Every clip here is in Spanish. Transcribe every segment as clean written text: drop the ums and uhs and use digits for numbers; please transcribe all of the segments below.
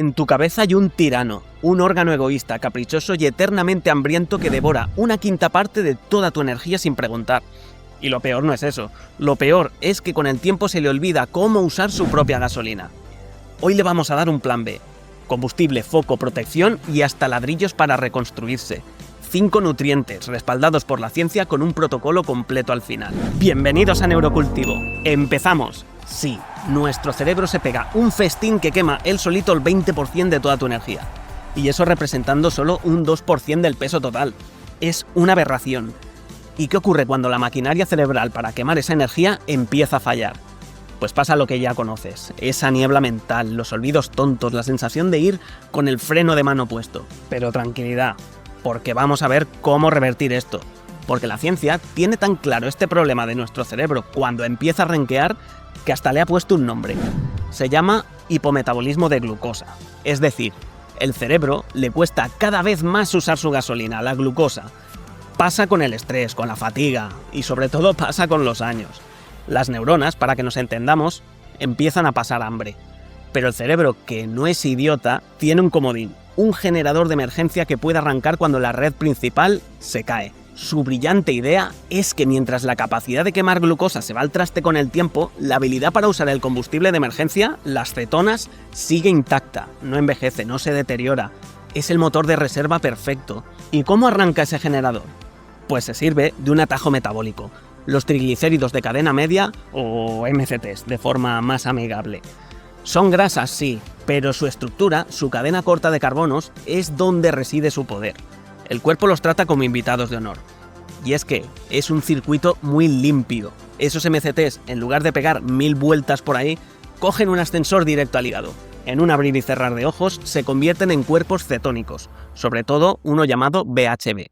En tu cabeza hay un tirano, un órgano egoísta, caprichoso y eternamente hambriento que devora una quinta parte de toda tu energía sin preguntar. Y lo peor no es eso, lo peor es que con el tiempo se le olvida cómo usar su propia gasolina. Hoy le vamos a dar un plan B. Combustible, foco, protección y hasta ladrillos para reconstruirse. 5 nutrientes respaldados por la ciencia con un protocolo completo al final. Bienvenidos a Neurocultivo. ¡Empezamos! Sí, nuestro cerebro se pega un festín que quema él solito el 20% de toda tu energía. Y eso representando solo un 2% del peso total. Es una aberración. ¿Y qué ocurre cuando la maquinaria cerebral para quemar esa energía empieza a fallar? Pues pasa lo que ya conoces, esa niebla mental, los olvidos tontos, la sensación de ir con el freno de mano puesto. Pero tranquilidad, porque vamos a ver cómo revertir esto. Porque la ciencia tiene tan claro este problema de nuestro cerebro cuando empieza a renquear que hasta le ha puesto un nombre. Se llama hipometabolismo de glucosa. Es decir, el cerebro le cuesta cada vez más usar su gasolina, la glucosa. Pasa con el estrés, con la fatiga y sobre todo pasa con los años. Las neuronas, para que nos entendamos, empiezan a pasar hambre. Pero el cerebro, que no es idiota, tiene un comodín, un generador de emergencia que puede arrancar cuando la red principal se cae. Su brillante idea es que mientras la capacidad de quemar glucosa se va al traste con el tiempo, la habilidad para usar el combustible de emergencia, las cetonas, sigue intacta, no envejece, no se deteriora. Es el motor de reserva perfecto. ¿Y cómo arranca ese generador? Pues se sirve de un atajo metabólico, los triglicéridos de cadena media o MCTs, de forma más amigable. Son grasas, sí, pero su estructura, su cadena corta de carbonos, es donde reside su poder. El cuerpo los trata como invitados de honor. Y es que es un circuito muy limpio. Esos MCTs, en lugar de pegar 1000 vueltas por ahí, cogen un ascensor directo al hígado. En un abrir y cerrar de ojos se convierten en cuerpos cetónicos, sobre todo uno llamado BHB.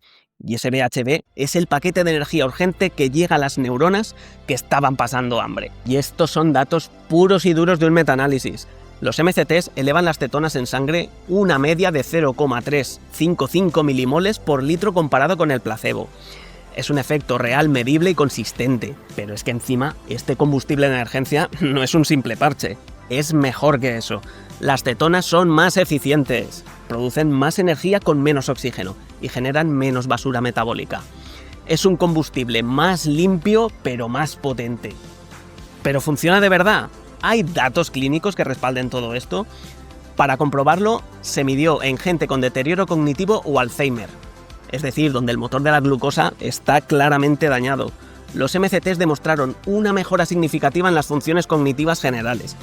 Y ese BHB es el paquete de energía urgente que llega a las neuronas que estaban pasando hambre. Y estos son datos puros y duros de un metaanálisis. Los MCTs elevan las cetonas en sangre una media de 0,355 milimoles por litro comparado con el placebo. Es un efecto real, medible y consistente. Pero es que encima, este combustible de emergencia no es un simple parche. Es mejor que eso. Las cetonas son más eficientes, producen más energía con menos oxígeno y generan menos basura metabólica. Es un combustible más limpio, pero más potente. ¿Pero funciona de verdad? ¿Hay datos clínicos que respalden todo esto? Para comprobarlo, se midió en gente con deterioro cognitivo o Alzheimer, es decir, donde el motor de la glucosa está claramente dañado. Los MCTs demostraron una mejora significativa en las funciones cognitivas generales.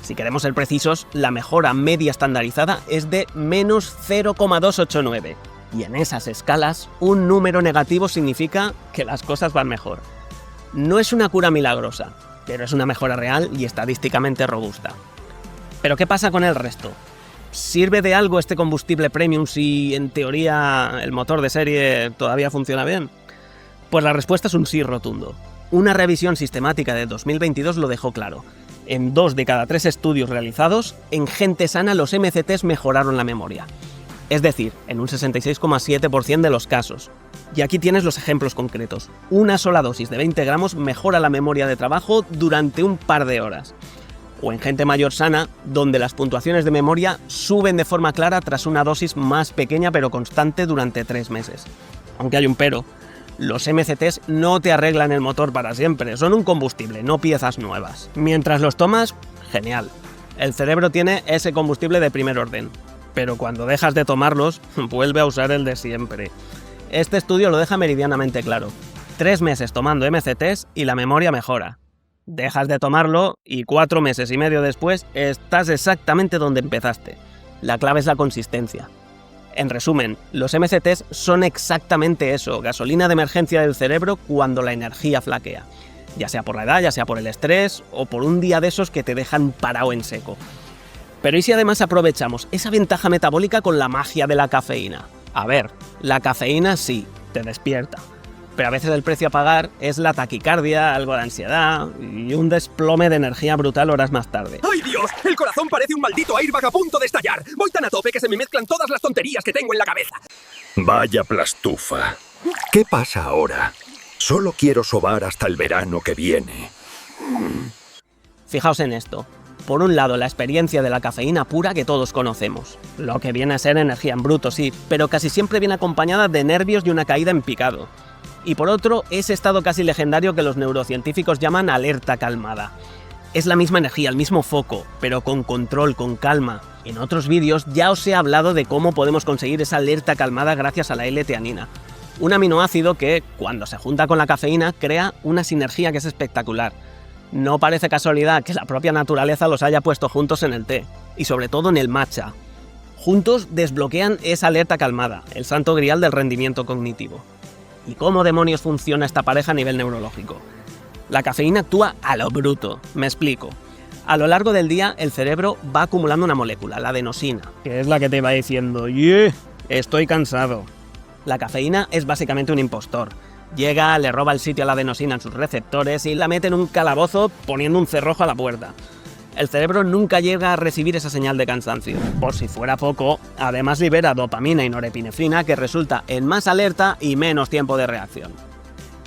Si queremos ser precisos, la mejora media estandarizada es de menos 0,289. Y en esas escalas, un número negativo significa que las cosas van mejor. No es una cura milagrosa, pero es una mejora real y estadísticamente robusta. ¿Pero qué pasa con el resto? ¿Sirve de algo este combustible premium si, en teoría, el motor de serie todavía funciona bien? Pues la respuesta es un sí rotundo. Una revisión sistemática de 2022 lo dejó claro. En 2 de cada 3 estudios realizados, en gente sana los MCTs mejoraron la memoria. Es decir, en un 66,7% de los casos. Y aquí tienes los ejemplos concretos. Una sola dosis de 20 gramos mejora la memoria de trabajo durante un par de horas. O en gente mayor sana, donde las puntuaciones de memoria suben de forma clara tras una dosis más pequeña pero constante durante 3 meses. Aunque hay un pero. Los MCTs no te arreglan el motor para siempre, son un combustible, no piezas nuevas. Mientras los tomas, genial. El cerebro tiene ese combustible de primer orden. Pero cuando dejas de tomarlos, vuelve a usar el de siempre. Este estudio lo deja meridianamente claro. 3 meses tomando MCTs y la memoria mejora. Dejas de tomarlo y 4 meses y medio después estás exactamente donde empezaste. La clave es la consistencia. En resumen, los MCTs son exactamente eso, gasolina de emergencia del cerebro cuando la energía flaquea. Ya sea por la edad, ya sea por el estrés o por un día de esos que te dejan parado en seco. Pero ¿y si además aprovechamos esa ventaja metabólica con la magia de la cafeína? A ver, la cafeína sí, te despierta. Pero a veces el precio a pagar es la taquicardia, algo de ansiedad y un desplome de energía brutal horas más tarde. ¡Ay, Dios! El corazón parece un maldito airbag a punto de estallar. Voy tan a tope que se me mezclan todas las tonterías que tengo en la cabeza. Vaya plastufa. ¿Qué pasa ahora? Solo quiero sobar hasta el verano que viene. Fijaos en esto. Por un lado, la experiencia de la cafeína pura que todos conocemos, lo que viene a ser energía en bruto, sí, pero casi siempre viene acompañada de nervios y una caída en picado. Y por otro, ese estado casi legendario que los neurocientíficos llaman alerta calmada. Es la misma energía, el mismo foco, pero con control, con calma. En otros vídeos ya os he hablado de cómo podemos conseguir esa alerta calmada gracias a la L-teanina, un aminoácido que, cuando se junta con la cafeína, crea una sinergia que es espectacular. No parece casualidad que la propia naturaleza los haya puesto juntos en el té, y sobre todo en el matcha. Juntos desbloquean esa alerta calmada, el santo grial del rendimiento cognitivo. ¿Y cómo demonios funciona esta pareja a nivel neurológico? La cafeína actúa a lo bruto, me explico. A lo largo del día, el cerebro va acumulando una molécula, la adenosina, que es la que te va diciendo estoy cansado. La cafeína es básicamente un impostor. Llega, le roba el sitio a la adenosina en sus receptores y la mete en un calabozo poniendo un cerrojo a la puerta. El cerebro nunca llega a recibir esa señal de cansancio. Por si fuera poco, además libera dopamina y norepinefrina que resulta en más alerta y menos tiempo de reacción.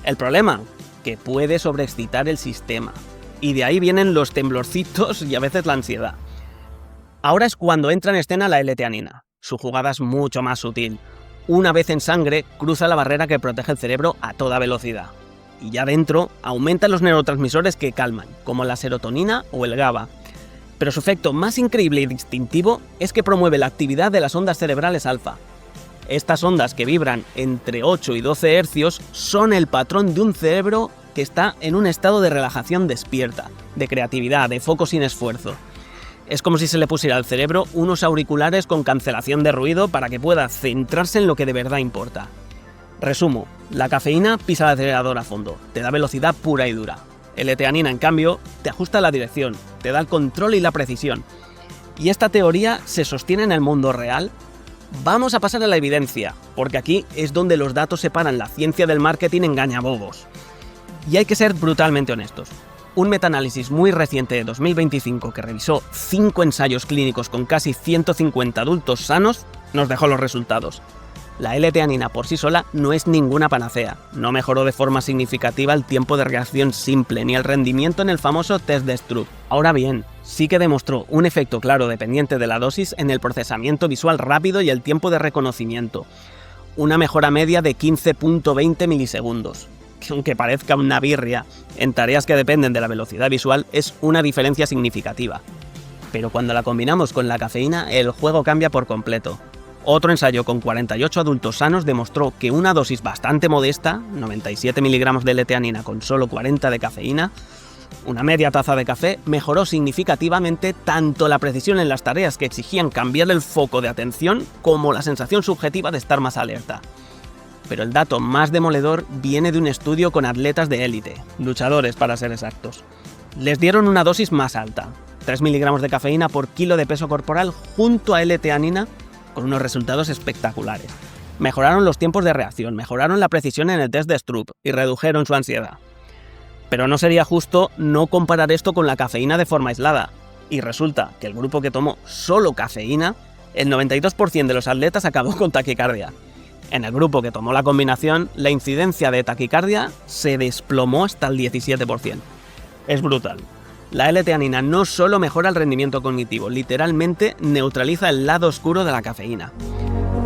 El problema, que puede sobreexcitar el sistema. Y de ahí vienen los temblorcitos y a veces la ansiedad. Ahora es cuando entra en escena la L-teanina. Su jugada es mucho más sutil. Una vez en sangre, cruza la barrera que protege el cerebro a toda velocidad. Y ya dentro, aumentan los neurotransmisores que calman, como la serotonina o el GABA. Pero su efecto más increíble y distintivo es que promueve la actividad de las ondas cerebrales alfa. Estas ondas, que vibran entre 8 y 12 hercios, son el patrón de un cerebro que está en un estado de relajación despierta, de creatividad, de foco sin esfuerzo. Es como si se le pusiera al cerebro unos auriculares con cancelación de ruido para que pueda centrarse en lo que de verdad importa. Resumo, la cafeína pisa el acelerador a fondo, te da velocidad pura y dura. El L-teanina, en cambio, te ajusta la dirección, te da el control y la precisión. ¿Y esta teoría se sostiene en el mundo real? Vamos a pasar a la evidencia, porque aquí es donde los datos separan la ciencia del marketing engañabobos. Y hay que ser brutalmente honestos. Un metaanálisis muy reciente de 2025 que revisó 5 ensayos clínicos con casi 150 adultos sanos nos dejó los resultados. La L-teanina por sí sola no es ninguna panacea, no mejoró de forma significativa el tiempo de reacción simple ni el rendimiento en el famoso test de Stroop. Ahora bien, sí que demostró un efecto claro dependiente de la dosis en el procesamiento visual rápido y el tiempo de reconocimiento, una mejora media de 15.20 milisegundos. Que aunque parezca una birria, en tareas que dependen de la velocidad visual es una diferencia significativa. Pero cuando la combinamos con la cafeína, el juego cambia por completo. Otro ensayo con 48 adultos sanos demostró que una dosis bastante modesta, 97 miligramos de L-teanina con solo 40 de cafeína, una media taza de café, mejoró significativamente tanto la precisión en las tareas que exigían cambiar el foco de atención como la sensación subjetiva de estar más alerta. Pero el dato más demoledor viene de un estudio con atletas de élite, luchadores para ser exactos. Les dieron una dosis más alta, 3 miligramos de cafeína por kilo de peso corporal junto a L-teanina, con unos resultados espectaculares. Mejoraron los tiempos de reacción, mejoraron la precisión en el test de Stroop y redujeron su ansiedad. Pero no sería justo no comparar esto con la cafeína de forma aislada. Y resulta que el grupo que tomó solo cafeína, el 92% de los atletas acabó con taquicardia. En el grupo que tomó la combinación, la incidencia de taquicardia se desplomó hasta el 17%. Es brutal. La L-teanina no solo mejora el rendimiento cognitivo, literalmente neutraliza el lado oscuro de la cafeína.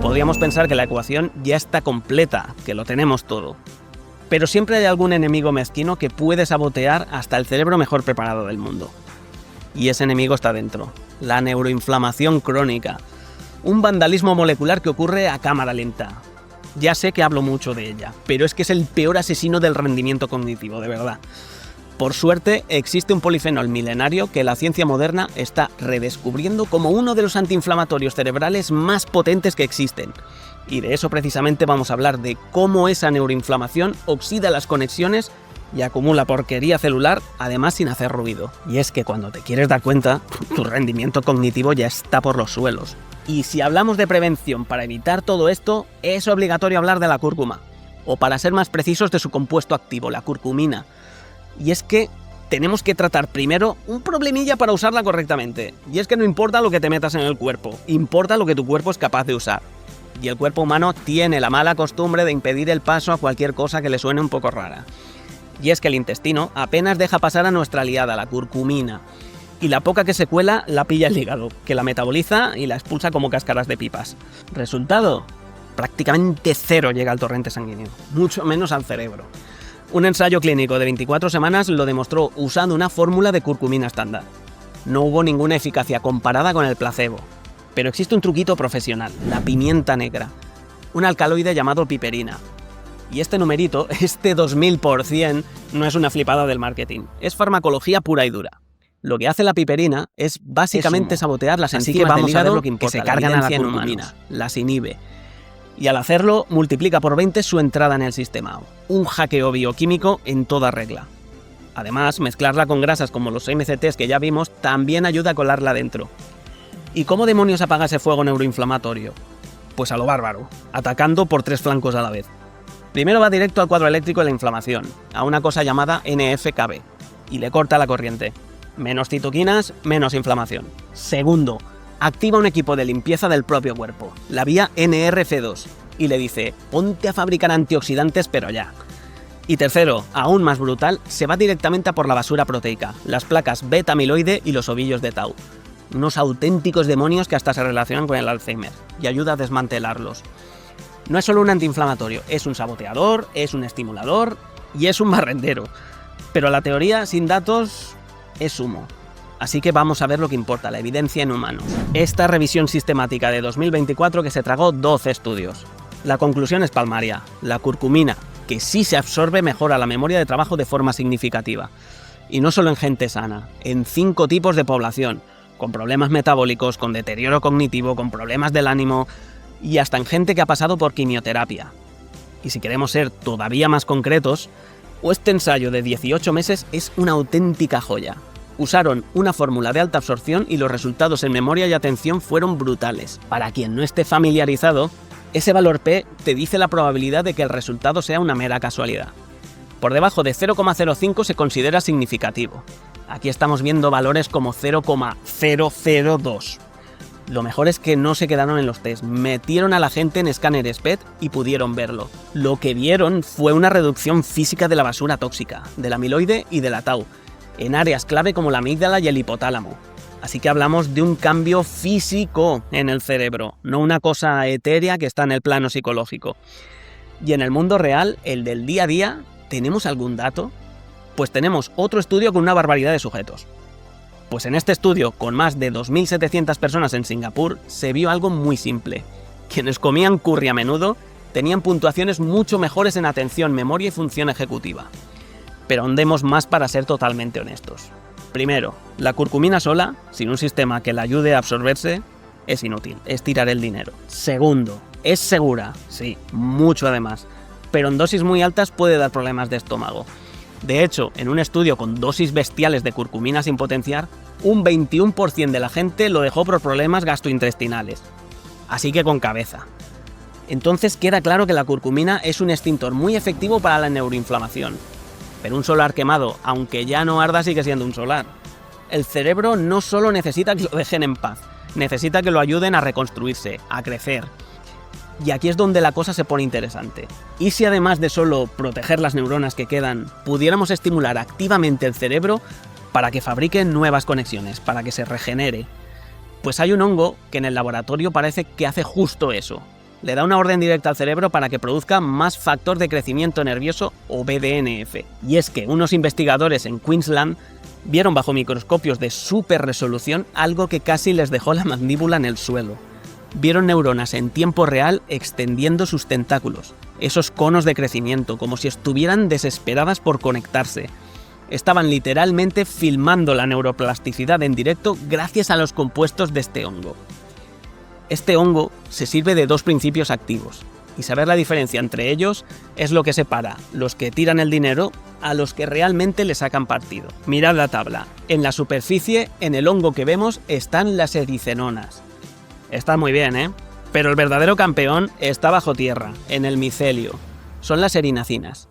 Podríamos pensar que la ecuación ya está completa, que lo tenemos todo. Pero siempre hay algún enemigo mezquino que puede sabotear hasta el cerebro mejor preparado del mundo. Y ese enemigo está dentro, la neuroinflamación crónica. Un vandalismo molecular que ocurre a cámara lenta. Ya sé que hablo mucho de ella, pero es que es el peor asesino del rendimiento cognitivo, de verdad. Por suerte, existe un polifenol milenario que la ciencia moderna está redescubriendo como uno de los antiinflamatorios cerebrales más potentes que existen. Y de eso precisamente vamos a hablar, de cómo esa neuroinflamación oxida las conexiones y acumula porquería celular, además sin hacer ruido. Y es que cuando te quieres dar cuenta, tu rendimiento cognitivo ya está por los suelos. Y si hablamos de prevención para evitar todo esto, es obligatorio hablar de la cúrcuma. O para ser más precisos, de su compuesto activo, la curcumina. Y es que tenemos que tratar primero un problemilla para usarla correctamente. Y es que no importa lo que te metas en el cuerpo, importa lo que tu cuerpo es capaz de usar. Y el cuerpo humano tiene la mala costumbre de impedir el paso a cualquier cosa que le suene un poco rara. Y es que el intestino apenas deja pasar a nuestra aliada, la curcumina. y la poca que se cuela la pilla el hígado, que la metaboliza y la expulsa como cáscaras de pipas. ¿Resultado? Prácticamente cero llega al torrente sanguíneo, mucho menos al cerebro. Un ensayo clínico de 24 semanas lo demostró usando una fórmula de curcumina estándar. No hubo ninguna eficacia comparada con el placebo. Pero existe un truquito profesional, la pimienta negra, un alcaloide llamado piperina. Y este numerito, este 2000%, no es una flipada del marketing, es farmacología pura y dura. Lo que hace la piperina es básicamente sabotear las enzimas del hígado que se cargan a la curcumina, las inhibe. Y al hacerlo, multiplica por 20 su entrada en el sistema. Un hackeo bioquímico en toda regla. Además, mezclarla con grasas como los MCTs que ya vimos también ayuda a colarla dentro. ¿Y cómo demonios apaga ese fuego neuroinflamatorio? Pues a lo bárbaro, atacando por 3 flancos a la vez. Primero va directo al cuadro eléctrico de la inflamación, a una cosa llamada NF-κB, y le corta la corriente. Menos citoquinas, menos inflamación. Segundo, activa un equipo de limpieza del propio cuerpo, la vía NRF2, y le dice, ponte a fabricar antioxidantes pero ya. Y tercero, aún más brutal, se va directamente a por la basura proteica, las placas beta-amiloide y los ovillos de tau. Unos auténticos demonios que hasta se relacionan con el Alzheimer, y ayuda a desmantelarlos. No es solo un antiinflamatorio, es un saboteador, es un estimulador y es un barrendero. Pero la teoría sin datos es humo. Así que vamos a ver lo que importa, la evidencia en humanos. Esta revisión sistemática de 2024 que se tragó 12 estudios. La conclusión es palmaria, la curcumina, que sí se absorbe, mejora la memoria de trabajo de forma significativa. Y no solo en gente sana, en 5 tipos de población, con problemas metabólicos, con deterioro cognitivo, con problemas del ánimo y hasta en gente que ha pasado por quimioterapia. Y si queremos ser todavía más concretos, este ensayo de 18 meses es una auténtica joya. Usaron una fórmula de alta absorción y los resultados en memoria y atención fueron brutales. Para quien no esté familiarizado, ese valor P te dice la probabilidad de que el resultado sea una mera casualidad. Por debajo de 0,05 se considera significativo. Aquí estamos viendo valores como 0,002. Lo mejor es que no se quedaron en los test, metieron a la gente en escáneres PET y pudieron verlo. Lo que vieron fue una reducción física de la basura tóxica, del amiloide y de la tau, en áreas clave como la amígdala y el hipotálamo. Así que hablamos de un cambio físico en el cerebro, no una cosa etérea que está en el plano psicológico. Y en el mundo real, el del día a día, ¿tenemos algún dato? Pues tenemos otro estudio con una barbaridad de sujetos. Pues en este estudio, con más de 2.700 personas en Singapur, se vio algo muy simple. Quienes comían curry a menudo tenían puntuaciones mucho mejores en atención, memoria y función ejecutiva. Pero ahondemos más para ser totalmente honestos. Primero, la curcumina sola, sin un sistema que la ayude a absorberse, es inútil, es tirar el dinero. Segundo, es segura, sí, mucho además, pero en dosis muy altas puede dar problemas de estómago. De hecho, en un estudio con dosis bestiales de curcumina sin potenciar, un 21% de la gente lo dejó por problemas gastrointestinales. Así que con cabeza. Entonces queda claro que la curcumina es un extintor muy efectivo para la neuroinflamación. Pero un solar quemado, aunque ya no arda, sigue siendo un solar. El cerebro no solo necesita que lo dejen en paz, necesita que lo ayuden a reconstruirse, a crecer. Y aquí es donde la cosa se pone interesante. ¿Y si además de solo proteger las neuronas que quedan, pudiéramos estimular activamente el cerebro para que fabrique nuevas conexiones, para que se regenere? Pues hay un hongo que en el laboratorio parece que hace justo eso. Le da una orden directa al cerebro para que produzca más factor de crecimiento nervioso o BDNF. Y es que unos investigadores en Queensland vieron bajo microscopios de súper resolución algo que casi les dejó la mandíbula en el suelo. Vieron neuronas en tiempo real extendiendo sus tentáculos, esos conos de crecimiento, como si estuvieran desesperadas por conectarse. Estaban literalmente filmando la neuroplasticidad en directo gracias a los compuestos de este hongo. Este hongo se sirve de 2 principios activos, y saber la diferencia entre ellos es lo que separa los que tiran el dinero a los que realmente le sacan partido. Mirad la tabla. En la superficie, en el hongo que vemos, están las ericenonas. Está muy bien, ¿eh? Pero el verdadero campeón está bajo tierra, en el micelio. Son las erinocinas.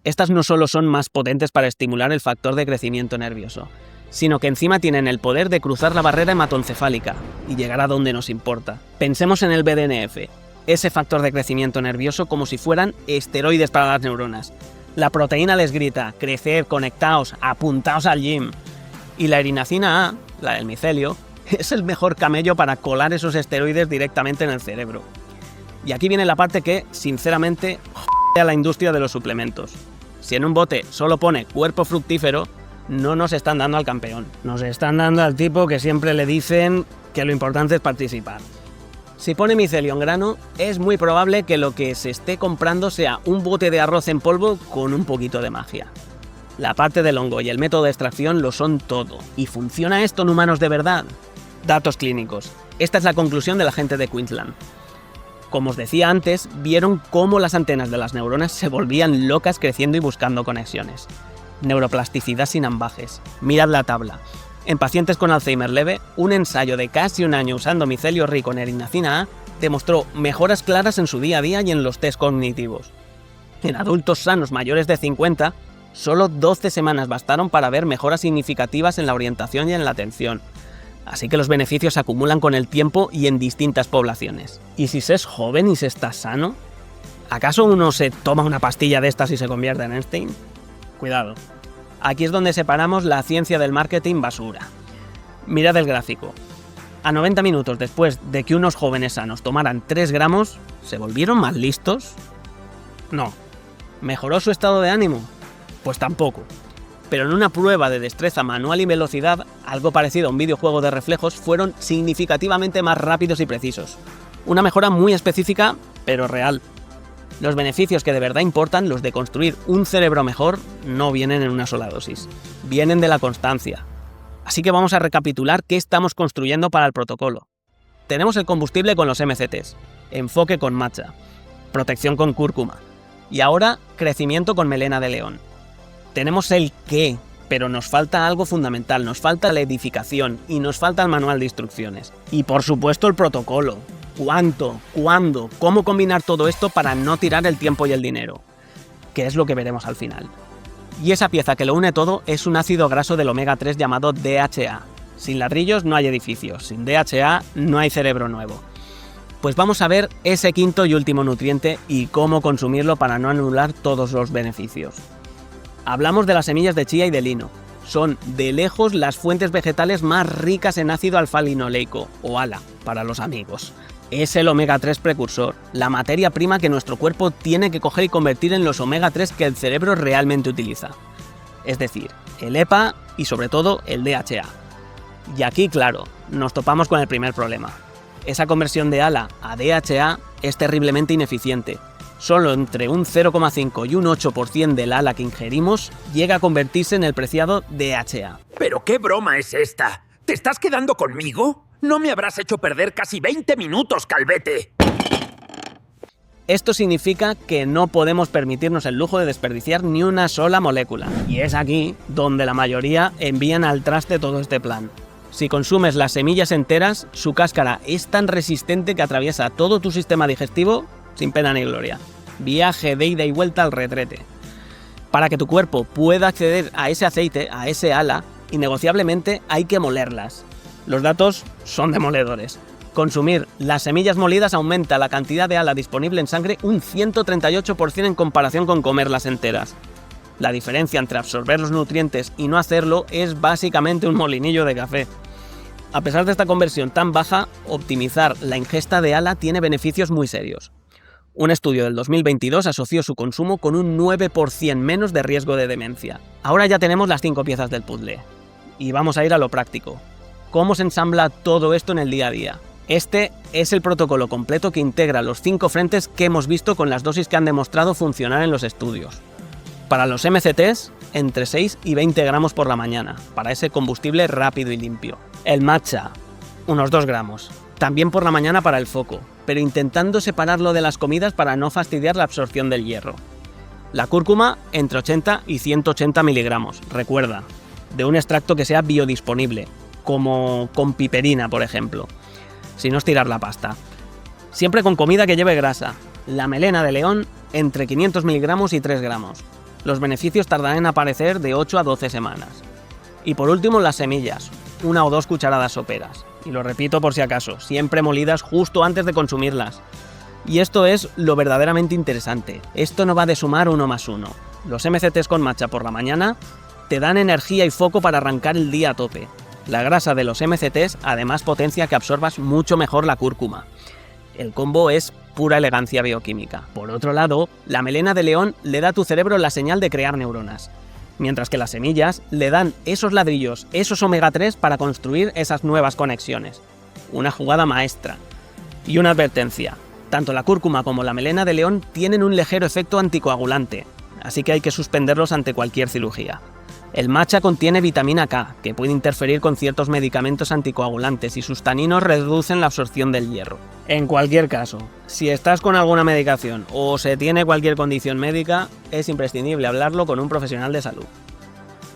Estas no solo son más potentes para estimular el factor de crecimiento nervioso, sino que encima tienen el poder de cruzar la barrera hematoencefálica y llegar a donde nos importa. Pensemos en el BDNF, ese factor de crecimiento nervioso como si fueran esteroides para las neuronas. La proteína les grita, creced, conectaos, apuntaos al gym. Y la erinacina A, la del micelio, es el mejor camello para colar esos esteroides directamente en el cerebro. Y aquí viene la parte que, sinceramente, jode a la industria de los suplementos. Si en un bote solo pone cuerpo fructífero, no nos están dando al campeón. Nos están dando al tipo que siempre le dicen que lo importante es participar. Si pone micelio en grano, es muy probable que lo que se esté comprando sea un bote de arroz en polvo con un poquito de magia. La parte del hongo y el método de extracción lo son todo. ¿Y funciona esto en humanos de verdad? Datos clínicos. Esta es la conclusión de la gente de Queensland. Como os decía antes, vieron cómo las antenas de las neuronas se volvían locas creciendo y buscando conexiones. Neuroplasticidad sin ambajes. Mirad la tabla. En pacientes con Alzheimer leve, un ensayo de casi un año usando micelio rico en erinacina A demostró mejoras claras en su día a día y en los test cognitivos. En adultos sanos mayores de 50, solo 12 semanas bastaron para ver mejoras significativas en la orientación y en la atención. Así que los beneficios se acumulan con el tiempo y en distintas poblaciones. ¿Y si se es joven y se está sano? ¿Acaso uno se toma una pastilla de estas y se convierte en Einstein? Cuidado. Aquí es donde separamos la ciencia del marketing basura. Mirad el gráfico. A 90 minutos después de que unos jóvenes sanos tomaran 3 gramos, ¿se volvieron más listos? No. ¿Mejoró su estado de ánimo? Pues tampoco. Pero en una prueba de destreza manual y velocidad, algo parecido a un videojuego de reflejos, fueron significativamente más rápidos y precisos. Una mejora muy específica, pero real. Los beneficios que de verdad importan, los de construir un cerebro mejor, no vienen en una sola dosis. Vienen de la constancia. Así que vamos a recapitular qué estamos construyendo para el protocolo. Tenemos el combustible con los MCTs, enfoque con matcha, protección con cúrcuma y ahora crecimiento con melena de león. Tenemos el qué, pero nos falta algo fundamental, nos falta la edificación y nos falta el manual de instrucciones. Y por supuesto el protocolo. ¿Cuánto? ¿Cuándo? ¿Cómo combinar todo esto para no tirar el tiempo y el dinero? Que es lo que veremos al final. Y esa pieza que lo une todo es un ácido graso del omega 3 llamado DHA. Sin ladrillos no hay edificios, sin DHA no hay cerebro nuevo. Pues vamos a ver ese quinto y último nutriente y cómo consumirlo para no anular todos los beneficios. Hablamos de las semillas de chía y de lino. Son de lejos las fuentes vegetales más ricas en ácido alfa-linoleico, o ALA, para los amigos. Es el omega 3 precursor, la materia prima que nuestro cuerpo tiene que coger y convertir en los omega 3 que el cerebro realmente utiliza. Es decir, el EPA y sobre todo el DHA. Y aquí, claro, nos topamos con el primer problema. Esa conversión de ALA a DHA es terriblemente ineficiente. Solo entre un 0,5 y un 8% del ALA que ingerimos llega a convertirse en el preciado DHA. ¿Pero qué broma es esta? ¿Te estás quedando conmigo? No me habrás hecho perder casi 20 minutos, Calvete. Esto significa que no podemos permitirnos el lujo de desperdiciar ni una sola molécula. Y es aquí donde la mayoría envían al traste todo este plan. Si consumes las semillas enteras, su cáscara es tan resistente que atraviesa todo tu sistema digestivo sin pena ni gloria. Viaje de ida y vuelta al retrete. Para que tu cuerpo pueda acceder a ese aceite, a ese ALA, innegociablemente hay que molerlas. Los datos son demoledores. Consumir las semillas molidas aumenta la cantidad de ALA disponible en sangre un 138% en comparación con comerlas enteras. La diferencia entre absorber los nutrientes y no hacerlo es básicamente un molinillo de café. A pesar de esta conversión tan baja, optimizar la ingesta de ALA tiene beneficios muy serios. Un estudio del 2022 asoció su consumo con un 9% menos de riesgo de demencia. Ahora ya tenemos las 5 piezas del puzzle. Y vamos a ir a lo práctico. ¿Cómo se ensambla todo esto en el día a día? Este es el protocolo completo que integra los 5 frentes que hemos visto con las dosis que han demostrado funcionar en los estudios. Para los MCTs, entre 6 y 20 gramos por la mañana, para ese combustible rápido y limpio. El matcha, unos 2 gramos. También por la mañana para el foco, pero intentando separarlo de las comidas para no fastidiar la absorción del hierro. La cúrcuma, entre 80 y 180 miligramos, recuerda, de un extracto que sea biodisponible, como con piperina, por ejemplo. Si no, estirar la pasta. Siempre con comida que lleve grasa. La melena de león, entre 500 miligramos y 3 gramos. Los beneficios tardarán en aparecer de 8 a 12 semanas. Y por último, las semillas, 1 o 2 cucharadas soperas. Y lo repito por si acaso, siempre molidas justo antes de consumirlas. Y esto es lo verdaderamente interesante. Esto no va de sumar 1 más 1. Los MCTs con matcha por la mañana te dan energía y foco para arrancar el día a tope. La grasa de los MCTs además potencia que absorbas mucho mejor la cúrcuma. El combo es pura elegancia bioquímica. Por otro lado, la melena de león le da a tu cerebro la señal de crear neuronas, mientras que las semillas le dan esos ladrillos, esos omega 3 para construir esas nuevas conexiones. Una jugada maestra. Y una advertencia, tanto la cúrcuma como la melena de león tienen un ligero efecto anticoagulante, así que hay que suspenderlos ante cualquier cirugía. El matcha contiene vitamina K, que puede interferir con ciertos medicamentos anticoagulantes y sus taninos reducen la absorción del hierro. En cualquier caso, si estás con alguna medicación o se tiene cualquier condición médica, es imprescindible hablarlo con un profesional de salud.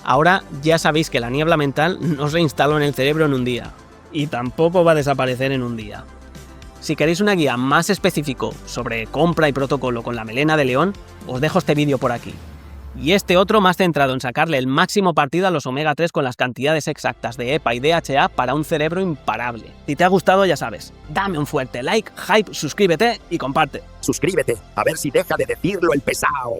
Ahora ya sabéis que la niebla mental no se instaló en el cerebro en un día, y tampoco va a desaparecer en un día. Si queréis una guía más específico sobre compra y protocolo con la melena de león, os dejo este vídeo por aquí. Y este otro más centrado en sacarle el máximo partido a los omega 3 con las cantidades exactas de EPA y DHA para un cerebro imparable. Si te ha gustado, ya sabes, dame un fuerte like, hype, suscríbete y comparte. Suscríbete, a ver si deja de decirlo el pesado.